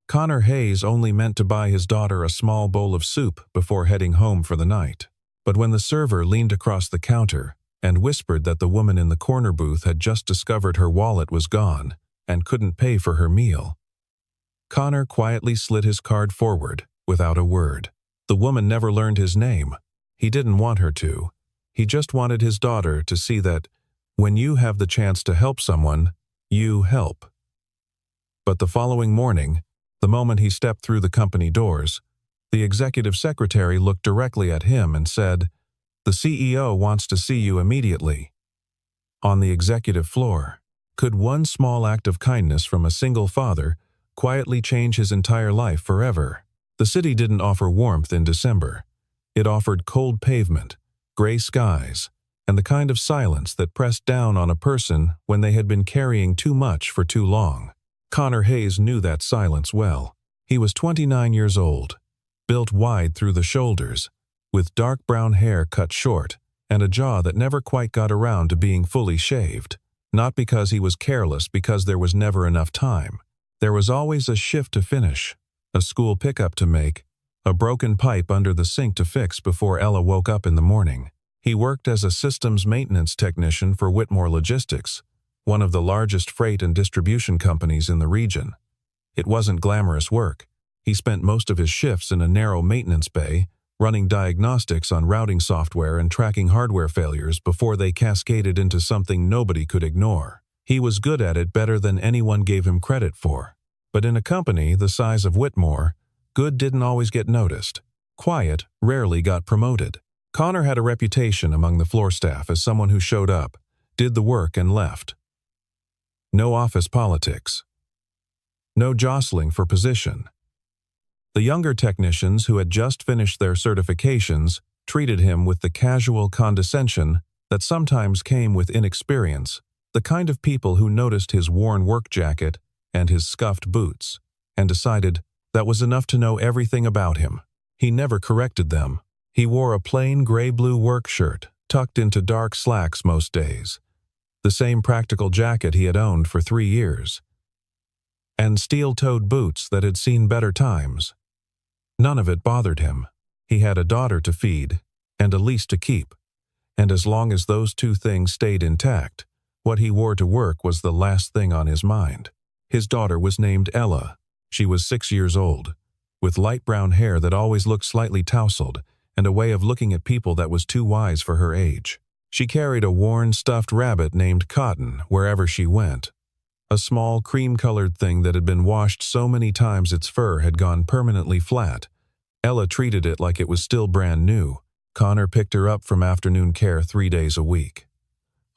Connor Hayes only meant to buy his daughter a small bowl of soup before heading home for the night. But when the server leaned across the counter and whispered that the woman in the corner booth had just discovered her wallet was gone and couldn't pay for her meal, Connor quietly slid his card forward without a word. The woman never learned his name. He didn't want her to. He just wanted his daughter to see that when you have the chance to help someone, you help. But the following morning, the moment he stepped through the company doors, the executive secretary looked directly at him and said, "The CEO wants to see you immediately." On the executive floor, could one small act of kindness from a single father quietly change his entire life forever? The city didn't offer warmth in December. It offered cold pavement, gray skies, and the kind of silence that pressed down on a person when they had been carrying too much for too long. Connor Hayes knew that silence well. He was 29 years old, built wide through the shoulders, with dark brown hair cut short and a jaw that never quite got around to being fully shaved. Not because he was careless, because there was never enough time. There was always a shift to finish, a school pickup to make, a broken pipe under the sink to fix before Ella woke up in the morning. He worked as a systems maintenance technician for Whitmore Logistics, one of the largest freight and distribution companies in the region. It wasn't glamorous work. He spent most of his shifts in a narrow maintenance bay, running diagnostics on routing software and tracking hardware failures before they cascaded into something nobody could ignore. He was good at it, better than anyone gave him credit for. But in a company the size of Whitmore, good didn't always get noticed. Quiet rarely got promoted. Connor had a reputation among the floor staff as someone who showed up, did the work, and left. No office politics. No jostling for position. The younger technicians who had just finished their certifications treated him with the casual condescension that sometimes came with inexperience, the kind of people who noticed his worn work jacket and his scuffed boots and decided that was enough to know everything about him. He never corrected them. He wore a plain gray-blue work shirt tucked into dark slacks most days, the same practical jacket he had owned for 3 years, and steel-toed boots that had seen better times. None of it bothered him. He had a daughter to feed and a lease to keep, and as long as those two things stayed intact, what he wore to work was the last thing on his mind. His daughter was named Ella. She was 6 years old, with light brown hair that always looked slightly tousled and a way of looking at people that was too wise for her age. She carried a worn, stuffed rabbit named Cotton wherever she went, a small cream-colored thing that had been washed so many times its fur had gone permanently flat. Ella treated it like it was still brand new. Connor picked her up from afternoon care 3 days a week.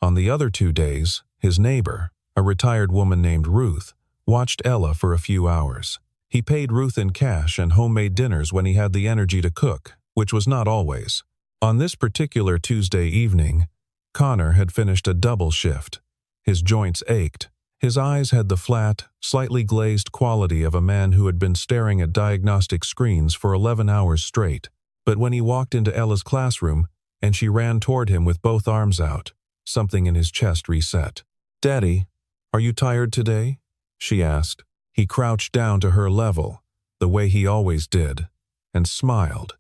On the other 2 days, his neighbor, a retired woman named Ruth, watched Ella for a few hours. He paid Ruth in cash and homemade dinners when he had the energy to cook, which was not always. On this particular Tuesday evening, Connor had finished a double shift. His joints ached. His eyes had the flat, slightly glazed quality of a man who had been staring at diagnostic screens for 11 hours straight. But when he walked into Ella's classroom and she ran toward him with both arms out, something in his chest reset. "Daddy, are you tired today?" she asked. He crouched down to her level, the way he always did, and smiled.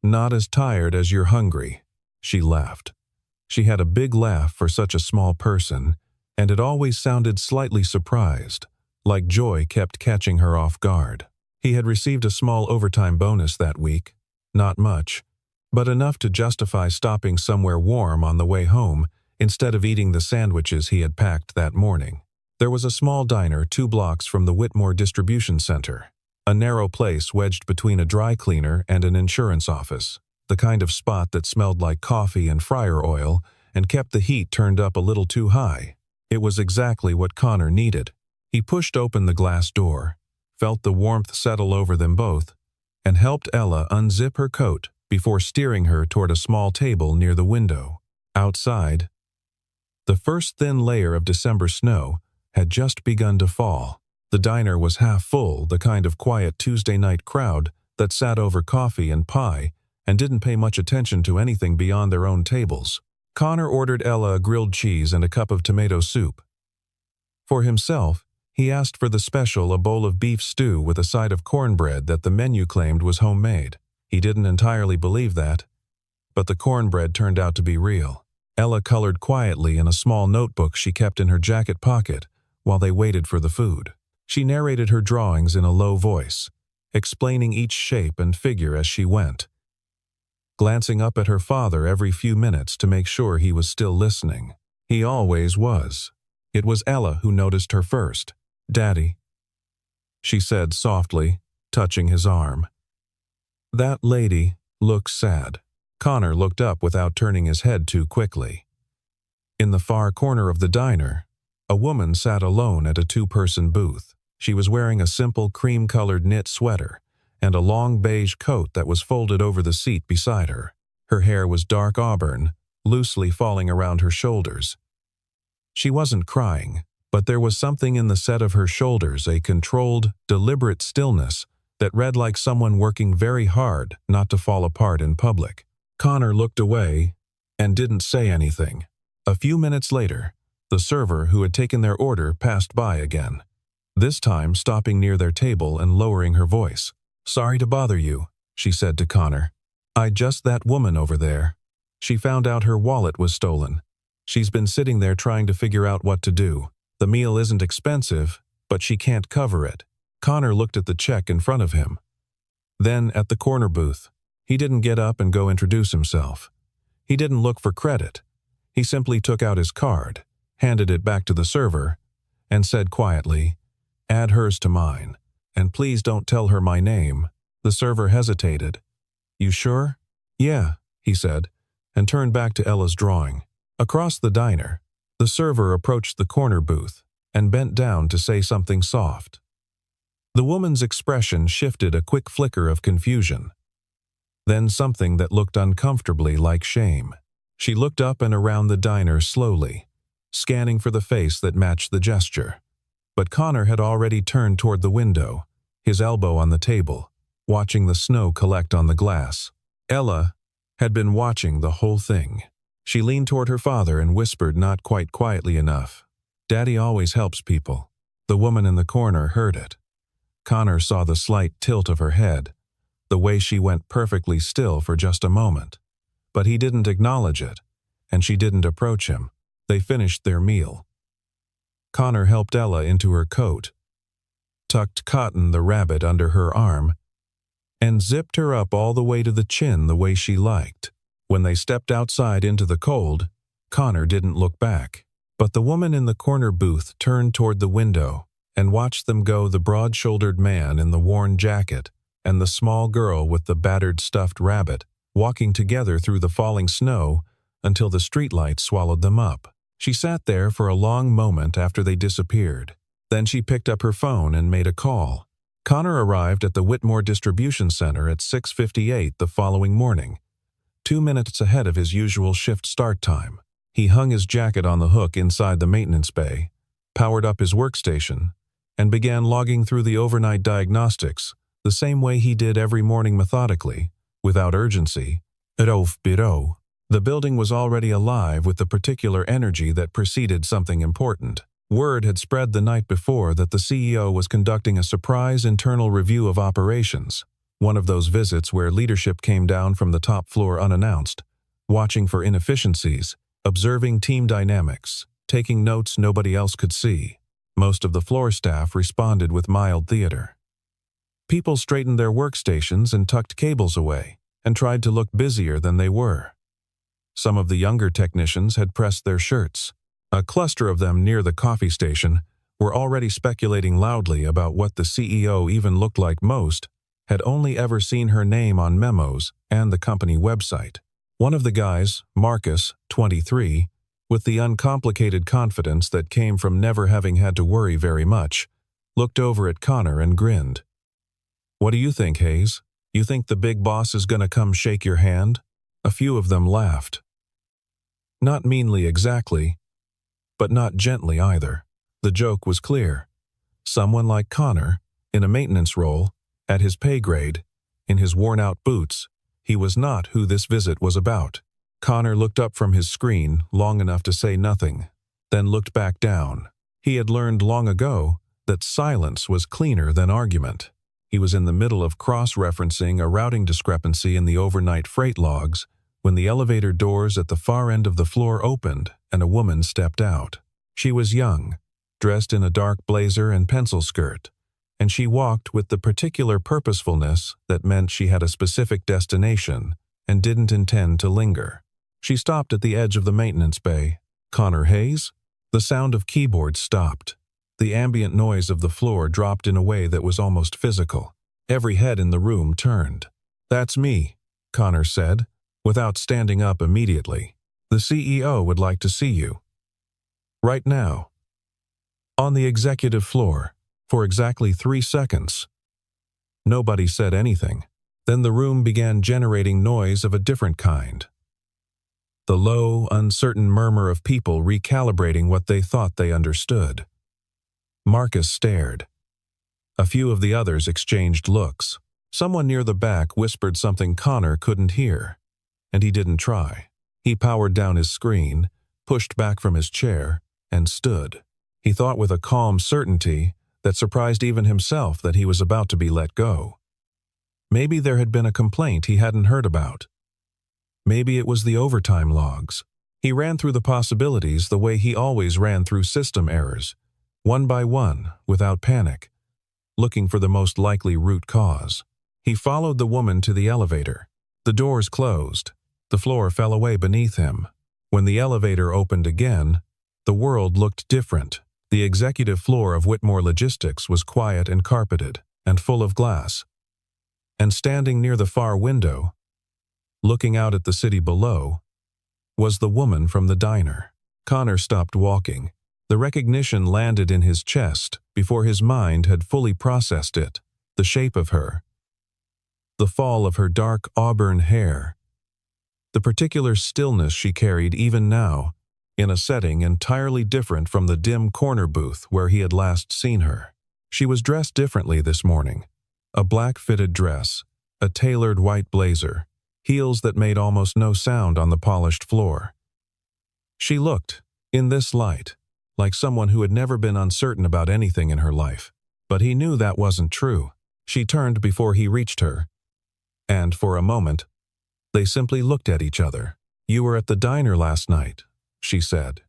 "Not as tired as you're hungry," she laughed. She had a big laugh for such a small person, and it always sounded slightly surprised, like joy kept catching her off guard. He had received a small overtime bonus that week, not much, but enough to justify stopping somewhere warm on the way home instead of eating the sandwiches he had packed that morning. There was a small diner 2 blocks from the Whitmore Distribution Center, a narrow place wedged between a dry cleaner and an insurance office, the kind of spot that smelled like coffee and fryer oil and kept the heat turned up a little too high. It was exactly what Connor needed. He pushed open the glass door, felt the warmth settle over them both, and helped Ella unzip her coat before steering her toward a small table near the window. Outside, the first thin layer of December snow had just begun to fall. The diner was half full, the kind of quiet Tuesday night crowd that sat over coffee and pie and didn't pay much attention to anything beyond their own tables. Connor ordered Ella a grilled cheese and a cup of tomato soup. For himself, He asked for the special, a bowl of beef stew with a side of cornbread that the menu claimed was homemade. He didn't entirely believe that, but the cornbread turned out to be real. Ella colored quietly in a small notebook she kept in her jacket pocket while they waited for the food. She narrated her drawings in a low voice, explaining each shape and figure as she went, glancing up at her father every few minutes to make sure he was still listening. He always was. It was Ella who noticed her first. "Daddy," she said softly, touching his arm. "That lady looks sad." Connor looked up without turning his head too quickly. In the far corner of the diner, a woman sat alone at a two-person booth. She was wearing a simple cream-colored knit sweater and a long beige coat that was folded over the seat beside her. Her hair was dark auburn, loosely falling around her shoulders. She wasn't crying, but there was something in the set of her shoulders, a controlled, deliberate stillness that read like someone working very hard not to fall apart in public. Connor looked away and didn't say anything. A few minutes later, the server who had taken their order passed by again, this time stopping near their table and lowering her voice. "Sorry to bother you," she said to Connor. Just that woman over there. She found out her wallet was stolen. She's been sitting there trying to figure out what to do. The meal isn't expensive, but she can't cover it." Connor looked at the check in front of him, then at the corner booth. He didn't get up and go introduce himself. He didn't look for credit. He simply took out his card, handed it back to the server, and said quietly, "Add hers to mine, and please don't tell her my name." The server hesitated. "You sure?" "Yeah," he said, and turned back to Ella's drawing. Across the diner, the server approached the corner booth and bent down to say something soft. The woman's expression shifted, a quick flicker of confusion, then something that looked uncomfortably like shame. She looked up and around the diner slowly, scanning for the face that matched the gesture. But Connor had already turned toward the window, his elbow on the table, watching the snow collect on the glass. Ella had been watching the whole thing. She leaned toward her father and whispered, not quite quietly enough, "Daddy always helps people." The woman in the corner heard it. Connor saw the slight tilt of her head, the way she went perfectly still for just a moment. But he didn't acknowledge it, and she didn't approach him. They finished their meal. Connor helped Ella into her coat, tucked Cotton the rabbit under her arm, and zipped her up all the way to the chin the way she liked. When they stepped outside into the cold, Connor didn't look back. But the woman in the corner booth turned toward the window and watched them go, the broad-shouldered man in the worn jacket and the small girl with the battered stuffed rabbit, walking together through the falling snow until the streetlight swallowed them up. She sat there for a long moment after they disappeared. Then she picked up her phone and made a call. Connor arrived at the Whitmore Distribution Center at 6:58 the following morning, 2 minutes ahead of his usual shift start time. He hung his jacket on the hook inside the maintenance bay, powered up his workstation, and began logging through the overnight diagnostics the same way he did every morning, methodically, without urgency. The building was already alive with the particular energy that preceded something important. Word had spread the night before that the CEO was conducting a surprise internal review of operations, one of those visits where leadership came down from the top floor unannounced, watching for inefficiencies, observing team dynamics, taking notes nobody else could see. Most of the floor staff responded with mild theater. People straightened their workstations and tucked cables away, and tried to look busier than they were. Some of the younger technicians had pressed their shirts. A cluster of them near the coffee station were already speculating loudly about what the CEO even looked like. Most had only ever seen her name on memos and the company website. One of the guys, Marcus, 23, with the uncomplicated confidence that came from never having had to worry very much, looked over at Connor and grinned. "What do you think, Hayes? You think the big boss is gonna come shake your hand?" A few of them laughed. Not meanly exactly, but not gently either. The joke was clear. Someone like Connor, in a maintenance role, at his pay grade, in his worn-out boots, he was not who this visit was about. Connor looked up from his screen long enough to say nothing, then looked back down. He had learned long ago that silence was cleaner than argument. He was in the middle of cross-referencing a routing discrepancy in the overnight freight logs when the elevator doors at the far end of the floor opened and a woman stepped out. She was young, dressed in a dark blazer and pencil skirt, and she walked with the particular purposefulness that meant she had a specific destination and didn't intend to linger. She stopped at the edge of the maintenance bay. "Connor Hayes?" The sound of keyboards stopped. The ambient noise of the floor dropped in a way that was almost physical. Every head in the room turned. "That's me," Connor said, without standing up immediately. "The CEO would like to see you. Right now." On the executive floor, for exactly 3 seconds. Nobody said anything. Then the room began generating noise of a different kind. The low, uncertain murmur of people recalibrating what they thought they understood. Marcus stared. A few of the others exchanged looks. Someone near the back whispered something Connor couldn't hear, and he didn't try. He powered down his screen, pushed back from his chair, and stood. He thought with a calm certainty that surprised even himself that he was about to be let go. Maybe there had been a complaint he hadn't heard about. Maybe it was the overtime logs. He ran through the possibilities the way he always ran through system errors, one by one, without panic, looking for the most likely root cause. He followed the woman to the elevator. The doors closed. The floor fell away beneath him. When the elevator opened again, the world looked different. The executive floor of Whitmore Logistics was quiet and carpeted, and full of glass. And standing near the far window, looking out at the city below, was the woman from the diner. Connor stopped walking. The recognition landed in his chest before his mind had fully processed it. The shape of her. The fall of her dark auburn hair. The particular stillness she carried even now, in a setting entirely different from the dim corner booth where he had last seen her. She was dressed differently this morning. A black fitted dress, a tailored white blazer, heels that made almost no sound on the polished floor. She looked, in this light, like someone who had never been uncertain about anything in her life. But he knew that wasn't true. She turned before he reached her, and for a moment, they simply looked at each other. "You were at the diner last night," she said.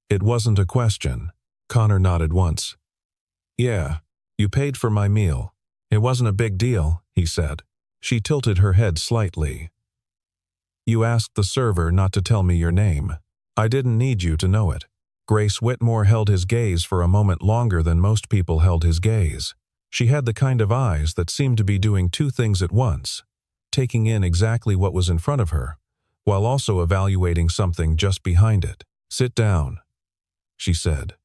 It wasn't a question. Connor nodded once. "Yeah, you paid for my meal. It wasn't a big deal," he said. She tilted her head slightly. "You asked the server not to tell me your name. I didn't need you to know it." Grace Whitmore held his gaze for a moment longer than most people held his gaze. She had the kind of eyes that seemed to be doing two things at once, taking in exactly what was in front of her, while also evaluating something just behind it. "Sit down," she said.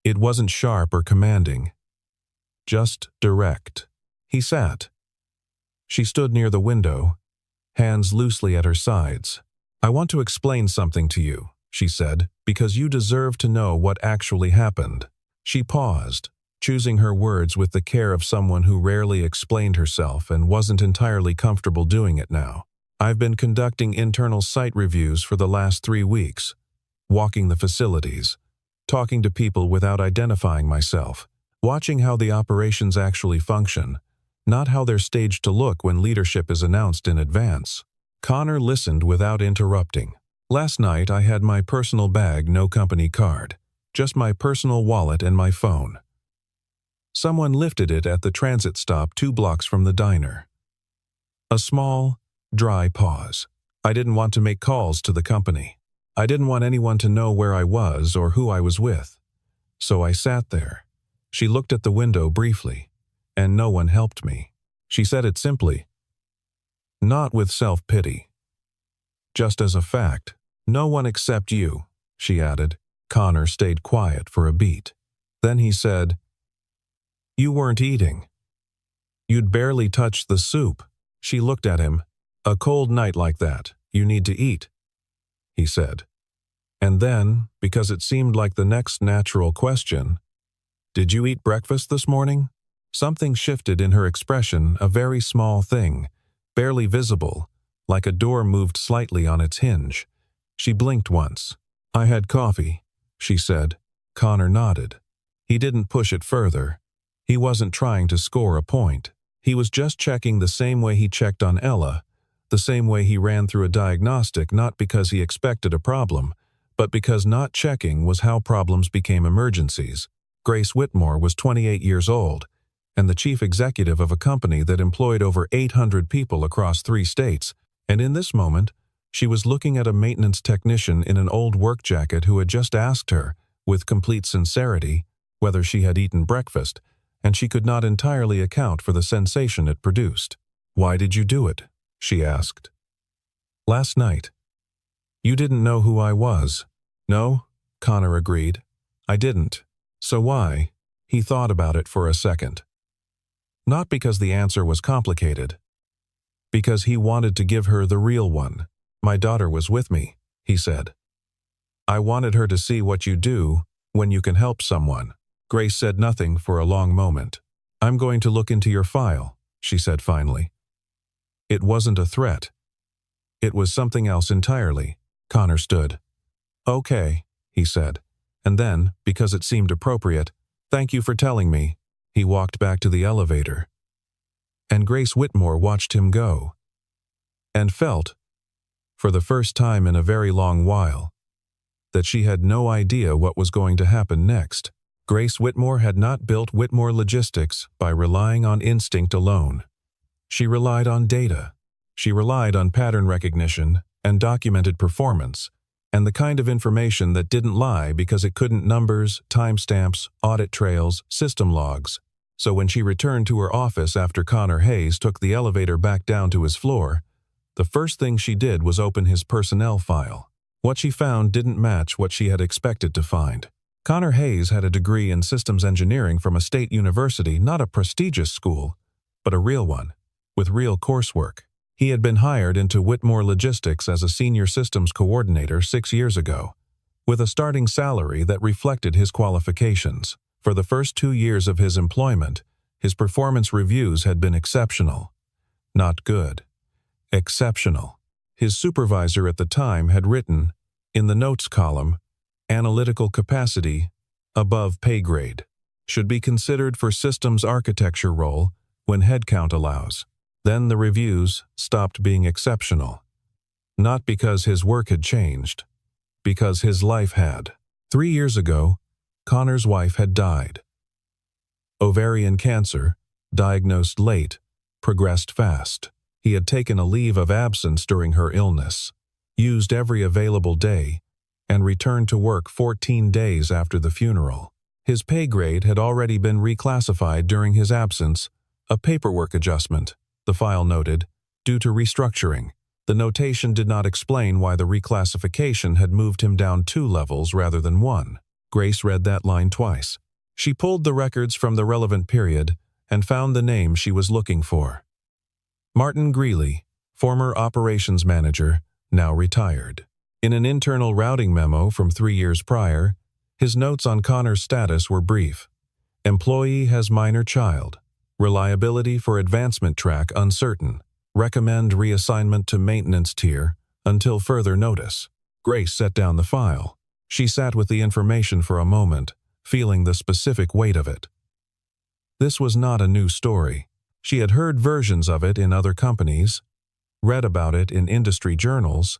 It wasn't sharp or commanding, just direct. He sat. She stood near the window, hands loosely at her sides. "I want to explain something to you," she said, "because you deserve to know what actually happened." She paused, choosing her words with the care of someone who rarely explained herself and wasn't entirely comfortable doing it now. "I've been conducting internal site reviews for the last 3 weeks, walking the facilities, talking to people without identifying myself, watching how the operations actually function, not how they're staged to look when leadership is announced in advance." Connor listened without interrupting. "Last night I had my personal bag, no company card, just my personal wallet and my phone. Someone lifted it at the transit stop 2 blocks from the diner." A small, dry pause. "I didn't want to make calls to the company. I didn't want anyone to know where I was or who I was with. So I sat there." She looked at the window briefly, "and no one helped me." She said it simply, not with self-pity. "Just as a fact, no one except you," she added. Connor stayed quiet for a beat. Then he said, "You weren't eating. You'd barely touched the soup." She looked at him. "A cold night like that, you need to eat," he said. And then, because it seemed like the next natural question, "Did you eat breakfast this morning?" Something shifted in her expression, a very small thing, barely visible, like a door moved slightly on its hinge. She blinked once. "I had coffee," she said. Connor nodded. He didn't push it further. He wasn't trying to score a point. He was just checking the same way he checked on Ella, the same way he ran through a diagnostic, not because he expected a problem, but because not checking was how problems became emergencies. Grace Whitmore was 28 years old, and the chief executive of a company that employed over 800 people across 3 states, and in this moment, she was looking at a maintenance technician in an old work jacket who had just asked her, with complete sincerity, whether she had eaten breakfast, and she could not entirely account for the sensation it produced. "Why did you do it?" she asked. "Last night." "You didn't know who I was?" "No," Connor agreed. "I didn't. So why?" He thought about it for a second. Not because the answer was complicated. Because he wanted to give her the real one. "My daughter was with me," he said. "I wanted her to see what you do when you can help someone." Grace said nothing for a long moment. "I'm going to look into your file," she said finally. It wasn't a threat. It was something else entirely. Connor stood. "Okay," he said, and then, because it seemed appropriate, "Thank you for telling me." He walked back to the elevator. And Grace Whitmore watched him go. And felt, for the first time in a very long while, that she had no idea what was going to happen next. Grace Whitmore had not built Whitmore Logistics by relying on instinct alone. She relied on data. She relied on pattern recognition and documented performance, and the kind of information that didn't lie because it couldn't numbers, timestamps, audit trails, system logs. So when she returned to her office after Connor Hayes took the elevator back down to his floor, the first thing she did was open his personnel file. What she found didn't match what she had expected to find. Connor Hayes had a degree in systems engineering from a state university, not a prestigious school, but a real one, with real coursework. He had been hired into Whitmore Logistics as a senior systems coordinator 6 years ago, with a starting salary that reflected his qualifications. For the first 2 years of his employment, his performance reviews had been exceptional. Not good. Exceptional. His supervisor at the time had written, in the notes column, "Analytical capacity, above pay grade. Should be considered for systems architecture role when headcount allows." Then the reviews stopped being exceptional. Not because his work had changed, because his life had. 3 years ago, Connor's wife had died. Ovarian cancer, diagnosed late, progressed fast. He had taken a leave of absence during her illness, used every available day, and returned to work 14 days after the funeral. His pay grade had already been reclassified during his absence, a paperwork adjustment, the file noted, due to restructuring. The notation did not explain why the reclassification had moved him down 2 levels rather than 1. Grace read that line twice. She pulled the records from the relevant period and found the name she was looking for. Martin Greeley, former operations manager, now retired. In an internal routing memo from 3 years prior, his notes on Connor's status were brief. Employee has minor child. Reliability for advancement track uncertain. Recommend reassignment to maintenance tier until further notice. Grace set down the file. She sat with the information for a moment, feeling the specific weight of it. This was not a new story. She had heard versions of it in other companies, read about it in industry journals,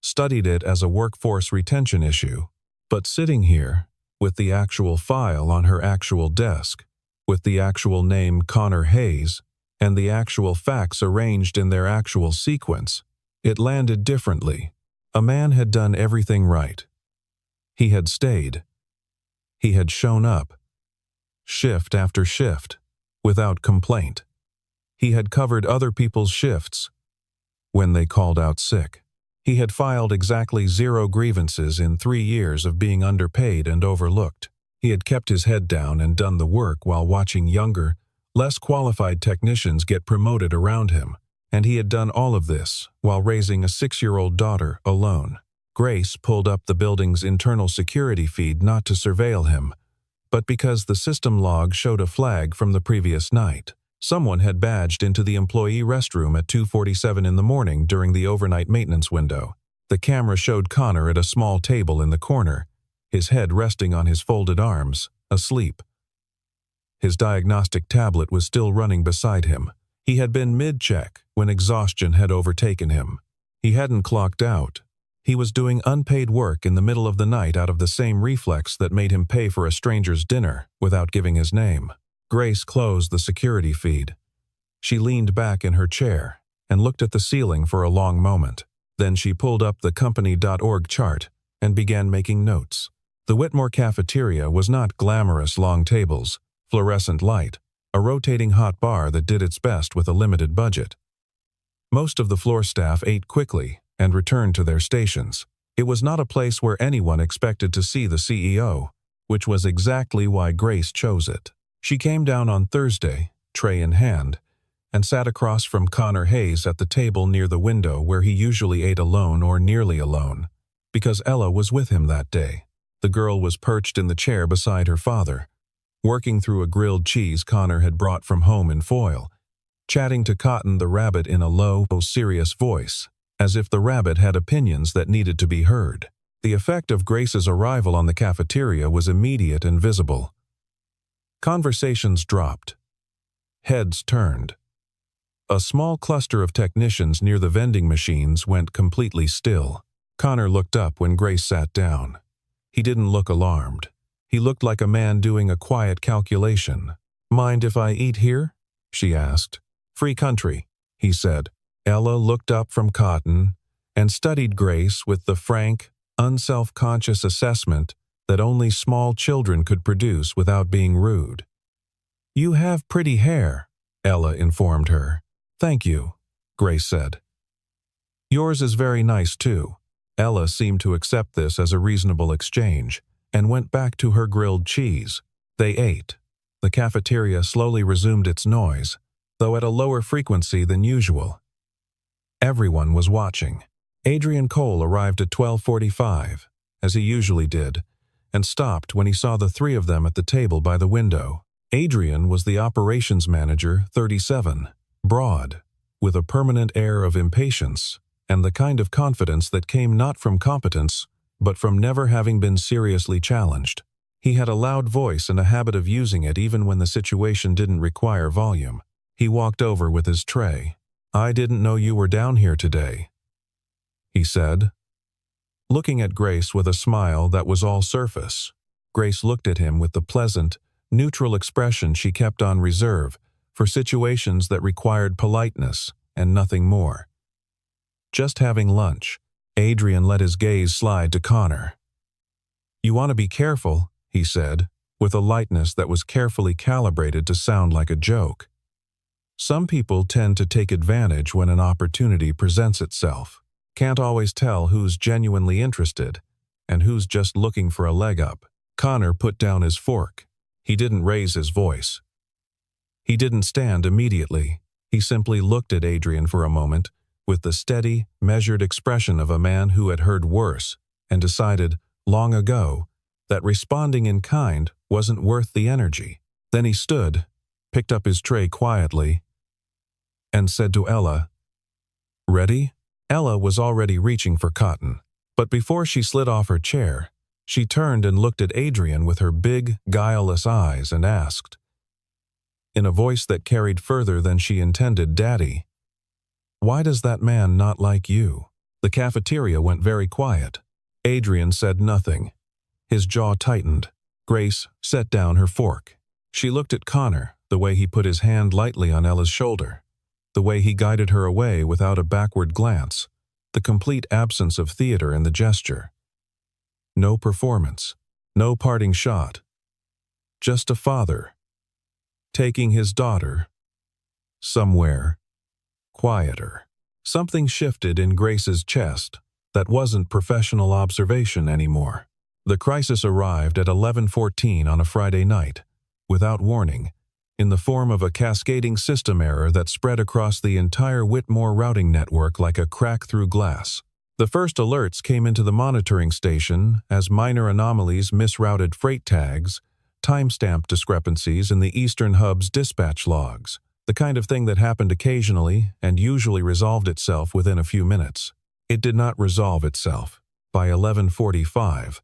studied it as a workforce retention issue. But sitting here, with the actual file on her actual desk, with the actual name Connor Hayes, and the actual facts arranged in their actual sequence, it landed differently. A man had done everything right. He had stayed. He had shown up, shift after shift, without complaint. He had covered other people's shifts when they called out sick. He had filed exactly 0 grievances in 3 years of being underpaid and overlooked. He had kept his head down and done the work while watching younger, less qualified technicians get promoted around him. And he had done all of this while raising a 6-year-old daughter alone. Grace pulled up the building's internal security feed not to surveil him, but because the system log showed a flag from the previous night. Someone had badged into the employee restroom at 2:47 in the morning during the overnight maintenance window. The camera showed Connor at a small table in the corner, his head resting on his folded arms, asleep. His diagnostic tablet was still running beside him. He had been mid-check when exhaustion had overtaken him. He hadn't clocked out. He was doing unpaid work in the middle of the night out of the same reflex that made him pay for a stranger's dinner without giving his name. Grace closed the security feed. She leaned back in her chair and looked at the ceiling for a long moment. Then she pulled up the company.org chart and began making notes. The Whitmore cafeteria was not glamorous long tables, fluorescent light, a rotating hot bar that did its best with a limited budget. Most of the floor staff ate quickly and returned to their stations. It was not a place where anyone expected to see the CEO, which was exactly why Grace chose it. She came down on Thursday, tray in hand, and sat across from Connor Hayes at the table near the window where he usually ate alone or nearly alone, because Ella was with him that day. The girl was perched in the chair beside her father, working through a grilled cheese Connor had brought from home in foil, chatting to Cotton the rabbit in a low, serious voice, as if the rabbit had opinions that needed to be heard. The effect of Grace's arrival on the cafeteria was immediate and visible. Conversations dropped. Heads turned. A small cluster of technicians near the vending machines went completely still. Connor looked up when Grace sat down. He didn't look alarmed. He looked like a man doing a quiet calculation. "Mind if I eat here?" she asked. "Free country," he said. Ella looked up from Cotton and studied Grace with the frank, unself-conscious assessment that only small children could produce without being rude. "You have pretty hair," Ella informed her. "Thank you," Grace said. "Yours is very nice too." Ella seemed to accept this as a reasonable exchange and went back to her grilled cheese. They ate. The cafeteria slowly resumed its noise, though at a lower frequency than usual. Everyone was watching. Adrian Cole arrived at 12:45, as he usually did, and stopped when he saw the three of them at the table by the window. Adrian was the operations manager, 37, broad, with a permanent air of impatience and the kind of confidence that came not from competence, but from never having been seriously challenged. He had a loud voice and a habit of using it even when the situation didn't require volume. He walked over with his tray. "I didn't know you were down here today," he said, looking at Grace with a smile that was all surface. Grace looked at him with the pleasant, neutral expression she kept on reserve for situations that required politeness and nothing more. "Just having lunch." Adrian let his gaze slide to Connor. "You want to be careful," he said, with a lightness that was carefully calibrated to sound like a joke. "Some people tend to take advantage when an opportunity presents itself. Can't always tell who's genuinely interested and who's just looking for a leg up." Connor put down his fork. He didn't raise his voice. He didn't stand immediately. He simply looked at Adrian for a moment with the steady, measured expression of a man who had heard worse and decided, long ago, that responding in kind wasn't worth the energy. Then he stood, picked up his tray quietly, and said to Ella, "Ready?" Ella was already reaching for Cotton, but before she slid off her chair, she turned and looked at Adrian with her big, guileless eyes and asked, in a voice that carried further than she intended, "Daddy, why does that man not like you?" The cafeteria went very quiet. Adrian said nothing. His jaw tightened. Grace set down her fork. She looked at Connor, the way he put his hand lightly on Ella's shoulder, the way he guided her away without a backward glance, the complete absence of theater in the gesture. No performance, no parting shot. Just a father, taking his daughter somewhere quieter. Something shifted in Grace's chest that wasn't professional observation anymore. The crisis arrived at 11:14 on a Friday night, without warning, in the form of a cascading system error that spread across the entire Whitmore routing network like a crack through glass. The first alerts came into the monitoring station as minor anomalies misrouted freight tags, timestamp discrepancies in the Eastern Hub's dispatch logs, the kind of thing that happened occasionally and usually resolved itself within a few minutes. It did not resolve itself. By 11:45,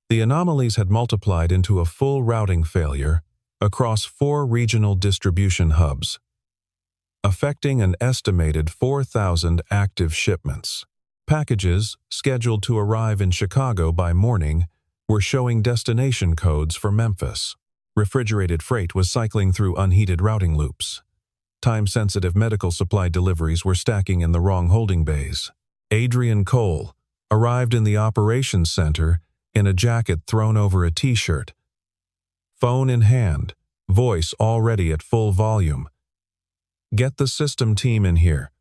The anomalies had multiplied into a full routing failure across 4 regional distribution hubs, affecting an estimated 4,000 active shipments. Packages, scheduled to arrive in Chicago by morning, were showing destination codes for Memphis. Refrigerated freight was cycling through unheated routing loops. Time-sensitive medical supply deliveries were stacking in the wrong holding bays. Adrian Cole arrived in the operations center in a jacket thrown over a t-shirt. Phone in hand, voice already at full volume. "Get the system team in here.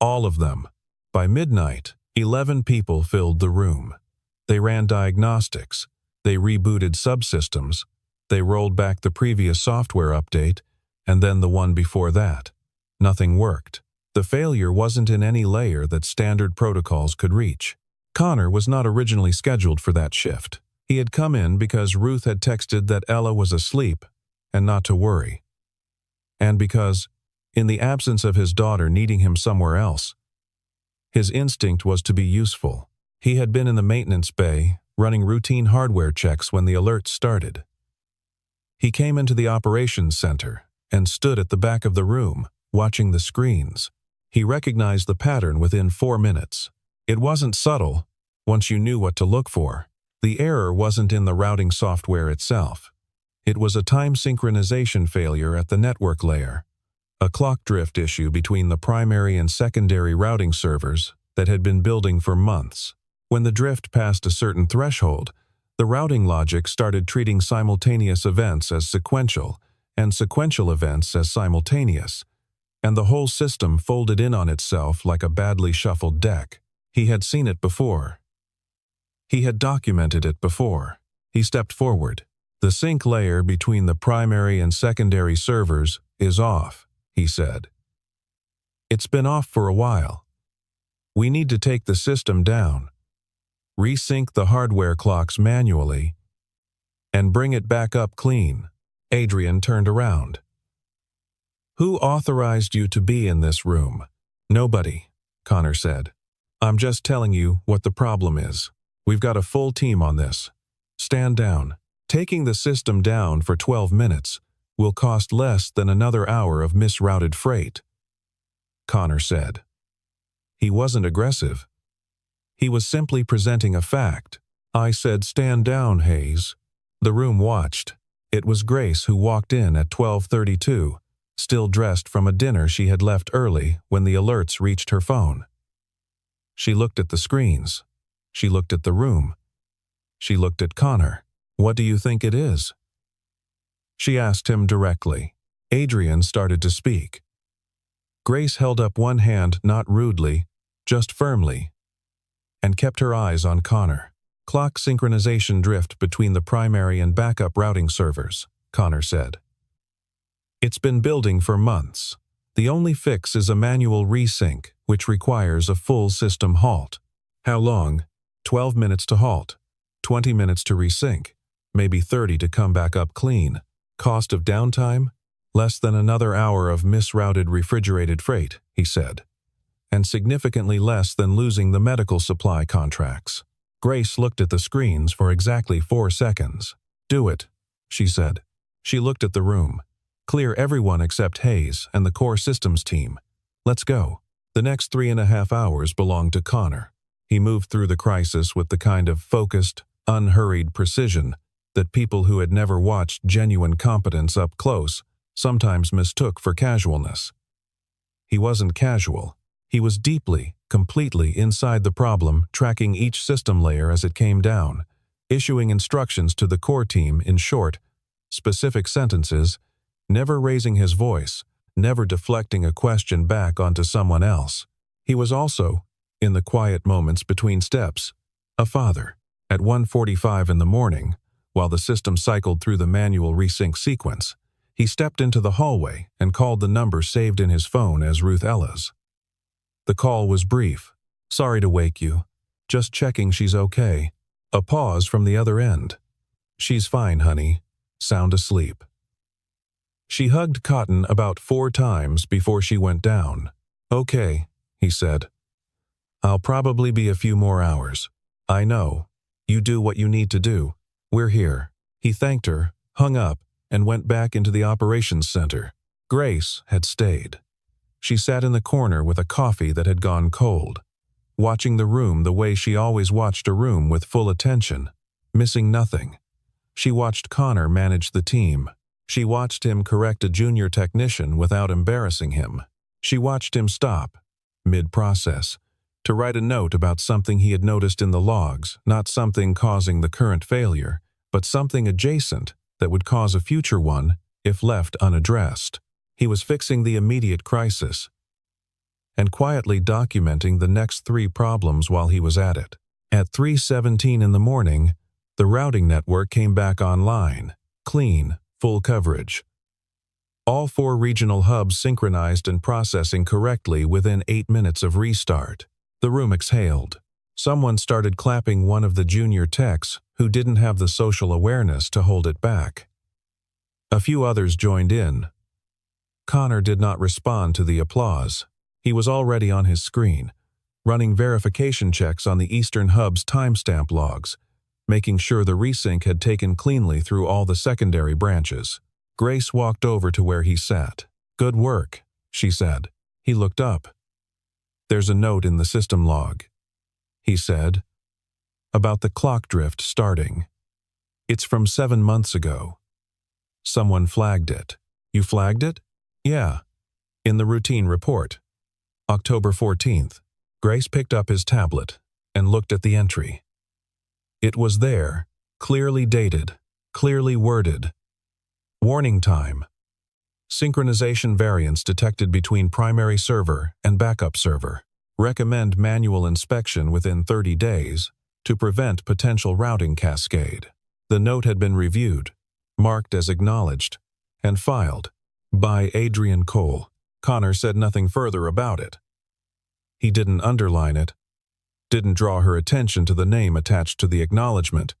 All of them." By midnight, 11 people filled the room. They ran diagnostics. They rebooted subsystems. They rolled back the previous software update, and then the one before that. Nothing worked. The failure wasn't in any layer that standard protocols could reach. Connor was not originally scheduled for that shift. He had come in because Ruth had texted that Ella was asleep and not to worry. And because, in the absence of his daughter needing him somewhere else, his instinct was to be useful. He had been in the maintenance bay, running routine hardware checks when the alert started. He came into the operations center and stood at the back of the room, watching the screens. He recognized the pattern within 4 minutes. It wasn't subtle, once you knew what to look for. The error wasn't in the routing software itself. It was a time synchronization failure at the network layer, a clock drift issue between the primary and secondary routing servers that had been building for months. When the drift passed a certain threshold, the routing logic started treating simultaneous events as sequential and sequential events as simultaneous, and the whole system folded in on itself like a badly shuffled deck. He had seen it before. He had documented it before. He stepped forward. "The sync layer between the primary and secondary servers is off," he said. "It's been off for a while. We need to take the system down, resync the hardware clocks manually, and bring it back up clean." Adrian turned around. "Who authorized you to be in this room?" "Nobody," Connor said. "I'm just telling you what the problem is. We've got a full team on this. Stand down. Taking the system down for 12 minutes will cost less than another hour of misrouted freight," Connor said. He wasn't aggressive. He was simply presenting a fact. "I said stand down, Hayes." The room watched. It was Grace who walked in at 12:32, still dressed from a dinner she had left early when the alerts reached her phone. She looked at the screens. She looked at the room. She looked at Connor. "What do you think it is?" she asked him directly. Adrian started to speak. Grace held up one hand not rudely, just firmly, and kept her eyes on Connor. "Clock synchronization drift between the primary and backup routing servers," Connor said. "It's been building for months. The only fix is a manual resync, which requires a full system halt." "How long?" 12 minutes to halt, 20 minutes to resync, maybe 30 to come back up clean. "Cost of downtime? Less than another hour of misrouted refrigerated freight," he said, "and significantly less than losing the medical supply contracts." Grace looked at the screens for exactly 4 seconds. "Do it," she said. She looked at the room. "Clear everyone except Hayes and the core systems team. Let's go." The next 3.5 hours belonged to Connor. He moved through the crisis with the kind of focused, unhurried precision that people who had never watched genuine competence up close sometimes mistook for casualness. He wasn't casual. He was deeply, completely inside the problem, tracking each system layer as it came down, issuing instructions to the core team in short, specific sentences, never raising his voice, never deflecting a question back onto someone else. He was also, in the quiet moments between steps, a father. At 1:45 in the morning, while the system cycled through the manual resync sequence, he stepped into the hallway and called the number saved in his phone as Ruth Ella's. The call was brief. "Sorry to wake you. Just checking she's okay." A pause from the other end. "She's fine, honey. Sound asleep." She hugged Cotton about 4 times before she went down. "Okay," he said. "I'll probably be a few more hours." "I know." You do what you need to do. We're here." He thanked her, hung up, and went back into the operations center. Grace had stayed. She sat in the corner with a coffee that had gone cold, watching the room the way she always watched a room, with full attention, missing nothing. She watched Connor manage the team. She watched him correct a junior technician without embarrassing him. She watched him stop, mid-process, to write a note about something he had noticed in the logs, not something causing the current failure, but something adjacent that would cause a future one if left unaddressed. He was fixing the immediate crisis and quietly documenting the next 3 problems while he was at it. At 3:17 in the morning, the routing network came back online, clean, full coverage. All 4 regional hubs synchronized and processing correctly within 8 minutes of restart. The room exhaled. Someone started clapping one of the junior techs who didn't have the social awareness to hold it back. A few others joined in. Connor did not respond to the applause. He was already on his screen, running verification checks on the Eastern Hub's timestamp logs, making sure the resync had taken cleanly through all the secondary branches. Grace walked over to where he sat. "Good work," she said. He looked up. "There's a note in the system log," he said, "about the clock drift starting. It's from 7 months ago. Someone flagged it." "You flagged it?" "Yeah. In the routine report. October 14th. Grace picked up his tablet and looked at the entry. It was there, clearly dated, clearly worded. Warning time. Synchronization variance detected between primary server and backup server. Recommend manual inspection within 30 days to prevent potential routing cascade. The note had been reviewed, marked as acknowledged, and filed by Adrian Cole. Connor said nothing further about it. He didn't underline it, didn't draw her attention to the name attached to the acknowledgement,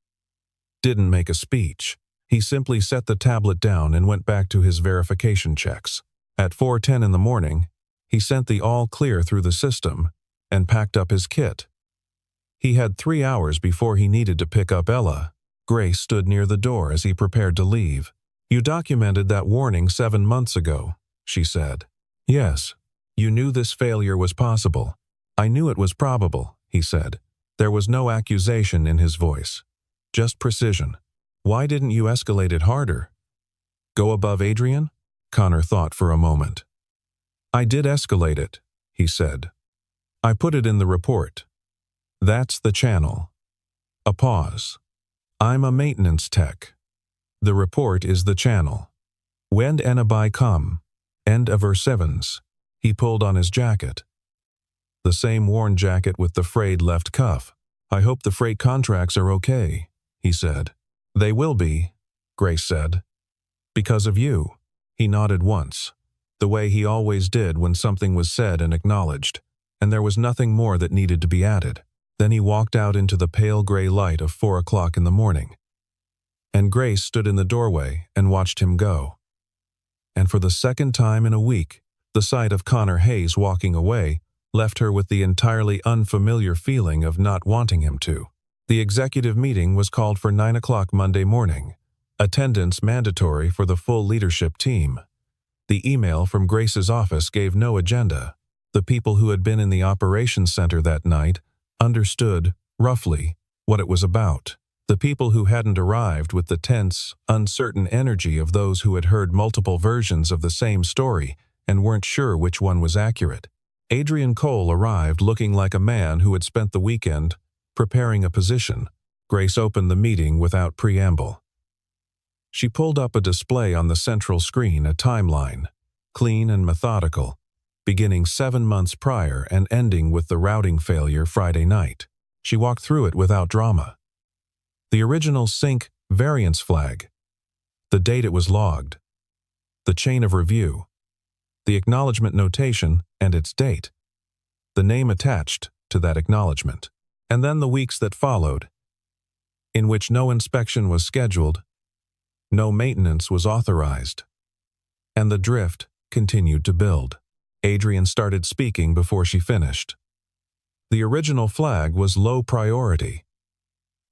didn't make a speech. He simply set the tablet down and went back to his verification checks. At 4:10 in the morning, he sent the all clear through the system and packed up his kit. He had 3 hours before he needed to pick up Ella. Grace stood near the door as he prepared to leave. "You documented that warning 7 months ago," she said. "Yes. You knew this failure was possible." "I knew it was probable," he said. There was no accusation in his voice, just precision. "Why didn't you escalate it harder?" "Go above Adrian?" Connor thought for a moment. "I did escalate it," he said. "I put it in the report. That's the channel." A pause. "I'm a maintenance tech. The report is the channel. When Enabai come, end of her sevens." He pulled on his jacket. The same worn jacket with the frayed left cuff. "I hope the freight contracts are okay," he said. "They will be," Grace said. "Because of you." He nodded once, the way he always did when something was said and acknowledged, and there was nothing more that needed to be added. Then he walked out into the pale gray light of 4 o'clock in the morning. And Grace stood in the doorway and watched him go. And for the second time in a week, the sight of Connor Hayes walking away left her with the entirely unfamiliar feeling of not wanting him to. The executive meeting was called for 9 o'clock Monday morning. Attendance mandatory for the full leadership team. The email from Grace's office gave no agenda. The people who had been in the operations center that night understood, roughly, what it was about. The people who hadn't arrived with the tense, uncertain energy of those who had heard multiple versions of the same story and weren't sure which one was accurate. Adrian Cole arrived looking like a man who had spent the weekend preparing a position. Grace opened the meeting without preamble. She pulled up a display on the central screen, a timeline, clean and methodical, beginning 7 months prior and ending with the routing failure Friday night. She walked through it without drama. The original sync variance flag, the date it was logged, the chain of review, the acknowledgement notation and its date, the name attached to that acknowledgement, and then the weeks that followed, in which no inspection was scheduled, no maintenance was authorized, and the drift continued to build. Adrian started speaking before she finished. The original flag was low priority.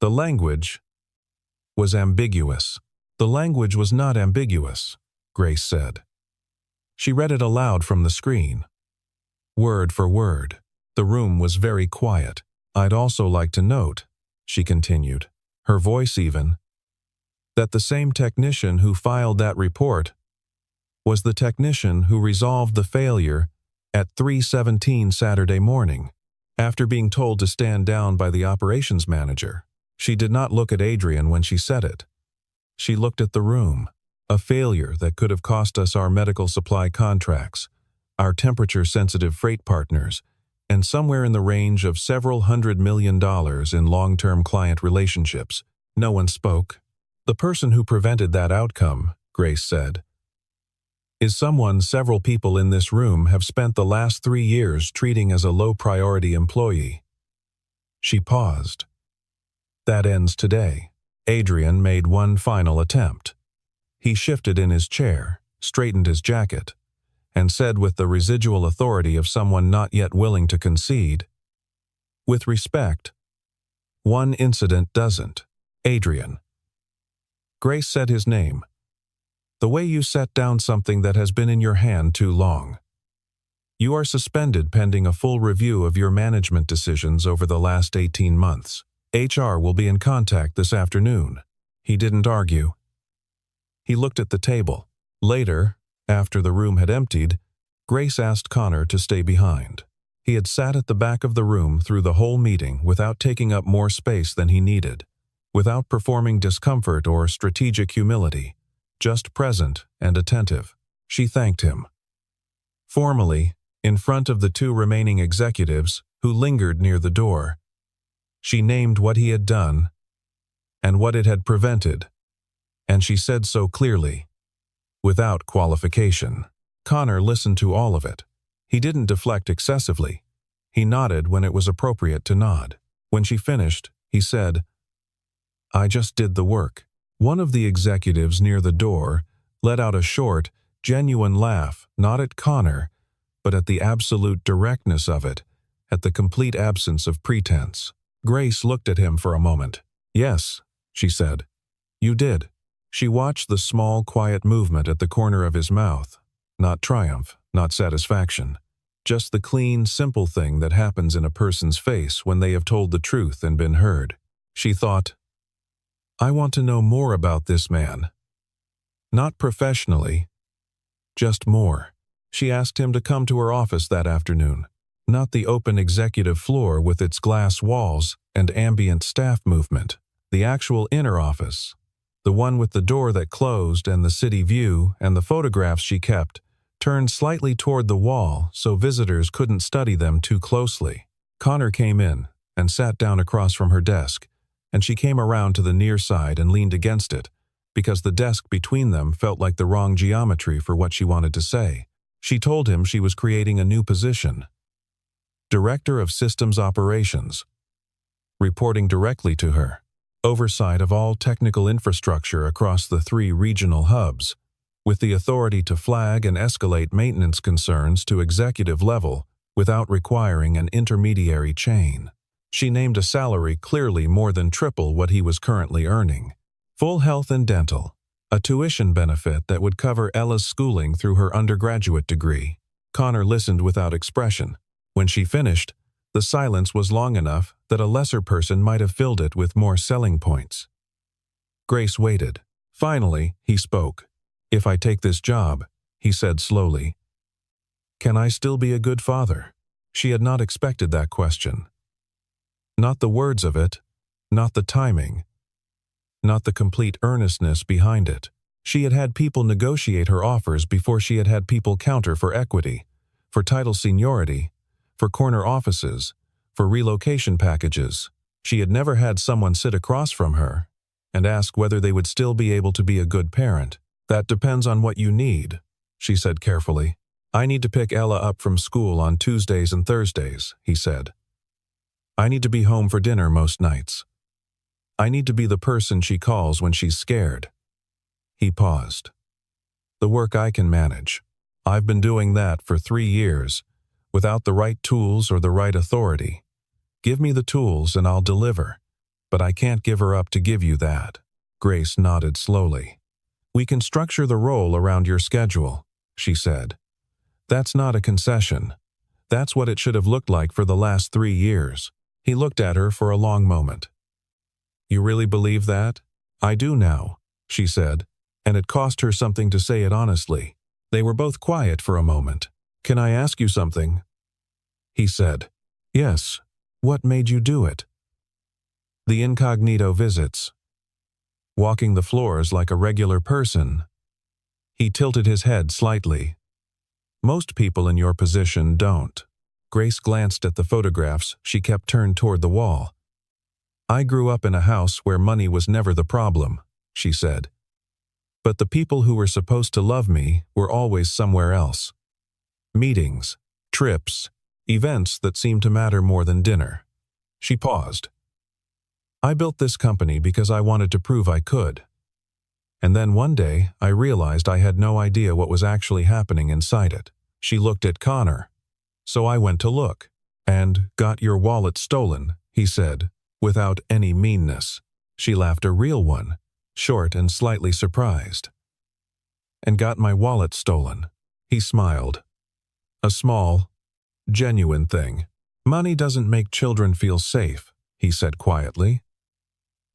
The language was ambiguous. The language was not ambiguous, Grace said. She read it aloud from the screen, word for word. The room was very quiet. I'd also like to note, she continued, her voice even, that the same technician who filed that report was the technician who resolved the failure at 3:17 Saturday morning. After being told to stand down by the operations manager, she did not look at Adrian when she said it. She looked at the room, a failure that could have cost us our medical supply contracts, our temperature-sensitive freight partners, and somewhere in the range of several $100 million in long-term client relationships. No one spoke. The person who prevented that outcome, Grace said, is someone several people in this room have spent the last 3 years treating as a low-priority employee. She paused. That ends today. Adrian made one final attempt. He shifted in his chair, straightened his jacket, and said with the residual authority of someone not yet willing to concede, "With respect, one incident doesn't. Adrian." Grace said his name. "The way you set down something that has been in your hand too long. You are suspended pending a full review of your management decisions over the last 18 months. HR will be in contact this afternoon." He didn't argue. He looked at the table. Later, after the room had emptied, Grace asked Connor to stay behind. He had sat at the back of the room through the whole meeting without taking up more space than he needed, without performing discomfort or strategic humility, just present and attentive. She thanked him. Formally, in front of the 2 remaining executives who lingered near the door, she named what he had done and what it had prevented, and she said so clearly, without qualification. Connor listened to all of it. He didn't deflect excessively. He nodded when it was appropriate to nod. When she finished, he said, "I just did the work." One of the executives near the door let out a short, genuine laugh, not at Connor, but at the absolute directness of it, at the complete absence of pretense. Grace looked at him for a moment. "Yes," she said. "You did." She watched the small, quiet movement at the corner of his mouth. Not triumph, not satisfaction. Just the clean, simple thing that happens in a person's face when they have told the truth and been heard. She thought, "I want to know more about this man. Not professionally, just more." She asked him to come to her office that afternoon. Not the open executive floor with its glass walls and ambient staff movement. The actual inner office. The one with the door that closed and the city view and the photographs she kept turned slightly toward the wall so visitors couldn't study them too closely. Connor came in and sat down across from her desk, and she came around to the near side and leaned against it, because the desk between them felt like the wrong geometry for what she wanted to say. She told him she was creating a new position. Director of Systems Operations, reporting directly to her. Oversight of all technical infrastructure across the 3 regional hubs, with the authority to flag and escalate maintenance concerns to executive level without requiring an intermediary chain. She named a salary clearly more than triple what he was currently earning. Full health and dental, a tuition benefit that would cover Ella's schooling through her undergraduate degree. Connor listened without expression. When she finished, the silence was long enough that a lesser person might have filled it with more selling points. Grace waited. Finally, he spoke. "If I take this job," he said slowly, "can I still be a good father?" She had not expected that question. Not the words of it, not the timing, not the complete earnestness behind it. She had had people negotiate her offers before she had had people counter for equity, for title seniority, for corner offices, for relocation packages. She had never had someone sit across from her and ask whether they would still be able to be a good parent. "That depends on what you need," she said carefully. "I need to pick Ella up from school on Tuesdays and Thursdays," he said. "I need to be home for dinner most nights. I need to be the person she calls when she's scared." He paused. "The work I can manage. I've been doing that for 3 years, without the right tools or the right authority. Give me the tools and I'll deliver. but I can't give her up to give you that. Grace nodded slowly. We can structure the role around your schedule, she said. That's not a concession. That's what it should have looked like for the last 3 years. He looked at her for a long moment. You really believe that? I do now, she said, and it cost her something to say it honestly. They were both quiet for a moment. Can I ask you something? He said. Yes. What made you do it? The incognito visits. Walking the floors like a regular person. He tilted his head slightly. Most people in your position don't. Grace glanced at the photographs she kept turned toward the wall. I grew up in a house where money was never the problem, she said. But the people who were supposed to love me were always somewhere else. Meetings, trips, events that seemed to matter more than dinner. She paused. I built this company because I wanted to prove I could. And then one day, I realized I had no idea what was actually happening inside it. She looked at Connor. So I went to look. And got your wallet stolen, he said, without any meanness. She laughed, a real one, short and slightly surprised. And got my wallet stolen. He smiled. A small, genuine thing. Money doesn't make children feel safe, he said quietly.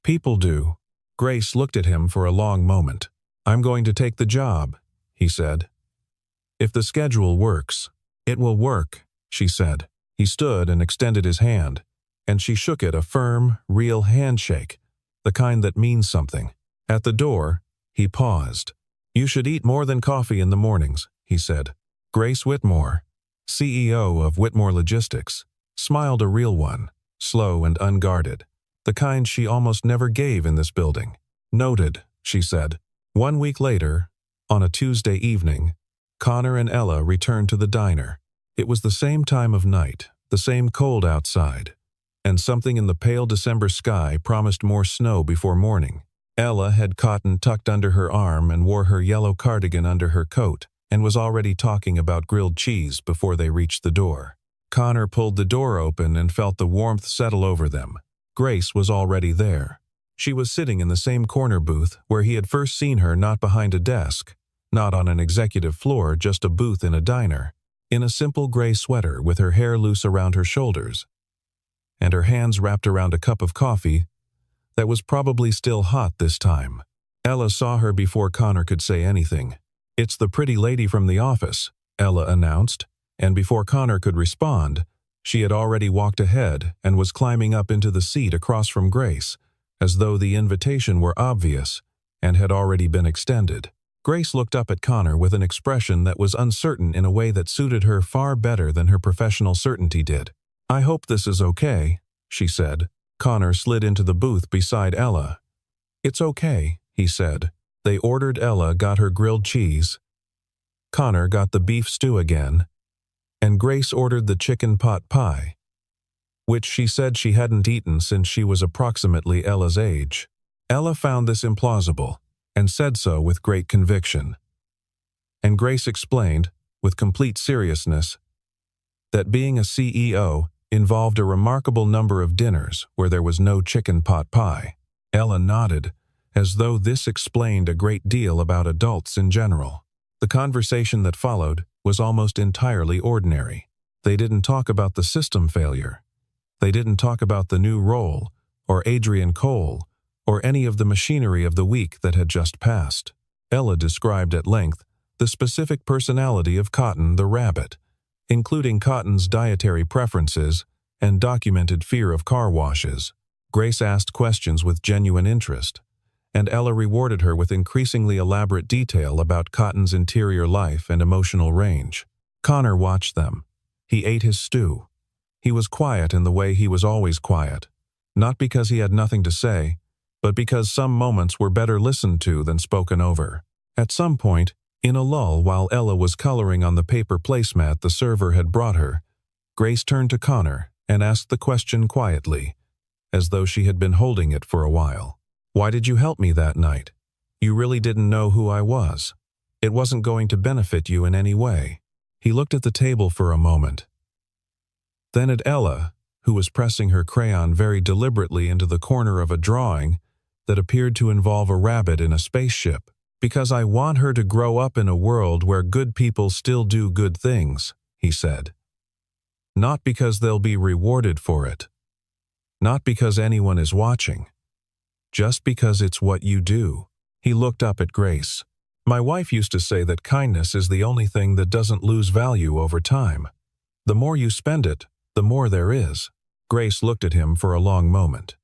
People do. Grace looked at him for a long moment. I'm going to take the job, he said. If the schedule works, it will work, she said. He stood and extended his hand, and she shook it, a firm, real handshake, the kind that means something. At the door, he paused. You should eat more than coffee in the mornings, he said. Grace Whitmore, CEO of Whitmore Logistics, smiled, a real one, slow and unguarded. The kind she almost never gave in this building. Noted, she said. 1 week later, on a Tuesday evening, Connor and Ella returned to the diner. It was the same time of night, the same cold outside, and something in the pale December sky promised more snow before morning. Ella had cotton tucked under her arm and wore her yellow cardigan under her coat, and was already talking about grilled cheese before they reached the door. Connor pulled the door open and felt the warmth settle over them. Grace was already there. She was sitting in the same corner booth where he had first seen her, not behind a desk, not on an executive floor, just a booth in a diner, in a simple gray sweater with her hair loose around her shoulders, and her hands wrapped around a cup of coffee that was probably still hot this time. Ella saw her before Connor could say anything. It's the pretty lady from the office, Ella announced, and before Connor could respond, she had already walked ahead and was climbing up into the seat across from Grace, as though the invitation were obvious and had already been extended. Grace looked up at Connor with an expression that was uncertain in a way that suited her far better than her professional certainty did. I hope this is okay, she said. Connor slid into the booth beside Ella. It's okay, he said. They ordered. Ella got her grilled cheese. Connor got the beef stew again, and Grace ordered the chicken pot pie, which she said she hadn't eaten since she was approximately Ella's age. Ella found this implausible, and said so with great conviction. And Grace explained, with complete seriousness, that being a CEO involved a remarkable number of dinners where there was no chicken pot pie. Ella nodded, as though this explained a great deal about adults in general. The conversation that followed was almost entirely ordinary. They didn't talk about the system failure. They didn't talk about the new role, or Adrian Cole, or any of the machinery of the week that had just passed. Ella described at length the specific personality of Cotton the rabbit, including Cotton's dietary preferences and documented fear of car washes. Grace asked questions with genuine interest, and Ella rewarded her with increasingly elaborate detail about Cotton's interior life and emotional range. Connor watched them. He ate his stew. He was quiet in the way he was always quiet, not because he had nothing to say, but because some moments were better listened to than spoken over. At some point, in a lull while Ella was coloring on the paper placemat the server had brought her, Grace turned to Connor and asked the question quietly, as though she had been holding it for a while. Why did you help me that night? You really didn't know who I was. It wasn't going to benefit you in any way. He looked at the table for a moment, then at Ella, who was pressing her crayon very deliberately into the corner of a drawing that appeared to involve a rabbit in a spaceship. "Because I want her to grow up in a world where good people still do good things," he said. "Not because they'll be rewarded for it. Not because anyone is watching. Just because it's what you do." He looked up at Grace. "My wife used to say that kindness is the only thing that doesn't lose value over time. The more you spend it, the more there is." Grace looked at him for a long moment.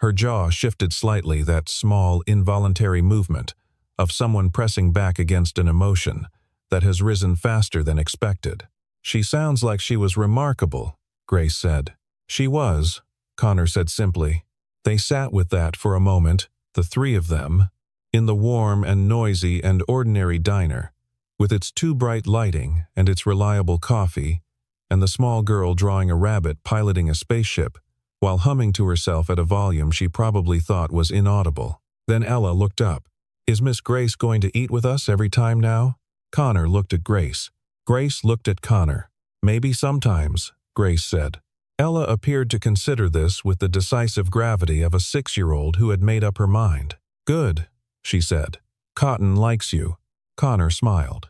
Her jaw shifted slightly, that small, involuntary movement of someone pressing back against an emotion that has risen faster than expected. "She sounds like she was remarkable," Grace said. "She was," Connor said simply. They sat with that for a moment, the three of them, in the warm and noisy and ordinary diner, with its too bright lighting and its reliable coffee, and the small girl drawing a rabbit piloting a spaceship, while humming to herself at a volume she probably thought was inaudible. Then Ella looked up. "Is Miss Grace going to eat with us every time now?" Connor looked at Grace. Grace looked at Connor. "Maybe sometimes," Grace said. Ella appeared to consider this with the decisive gravity of a 6-year-old who had made up her mind. "Good," she said. "Cotton likes you." Connor smiled.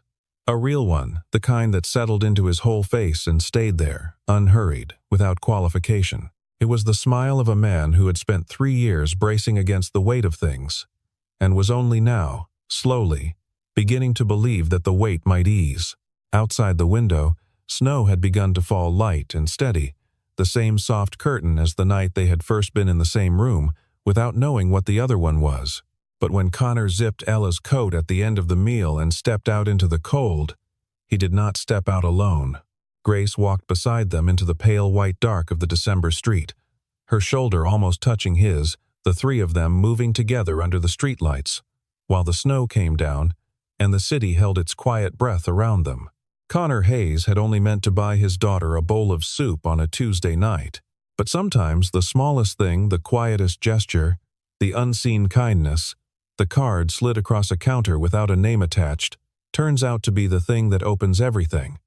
A real one, the kind that settled into his whole face and stayed there, unhurried, without qualification. It was the smile of a man who had spent 3 years bracing against the weight of things, and was only now, slowly, beginning to believe that the weight might ease. Outside the window, snow had begun to fall light and steady, the same soft curtain as the night they had first been in the same room, without knowing what the other one was. But when Connor zipped Ella's coat at the end of the meal and stepped out into the cold, he did not step out alone. Grace walked beside them into the pale white dark of the December street, her shoulder almost touching his, the three of them moving together under the streetlights, while the snow came down and the city held its quiet breath around them. Connor Hayes had only meant to buy his daughter a bowl of soup on a Tuesday night, but sometimes the smallest thing, the quietest gesture, the unseen kindness, the card slid across a counter without a name attached, turns out to be the thing that opens everything.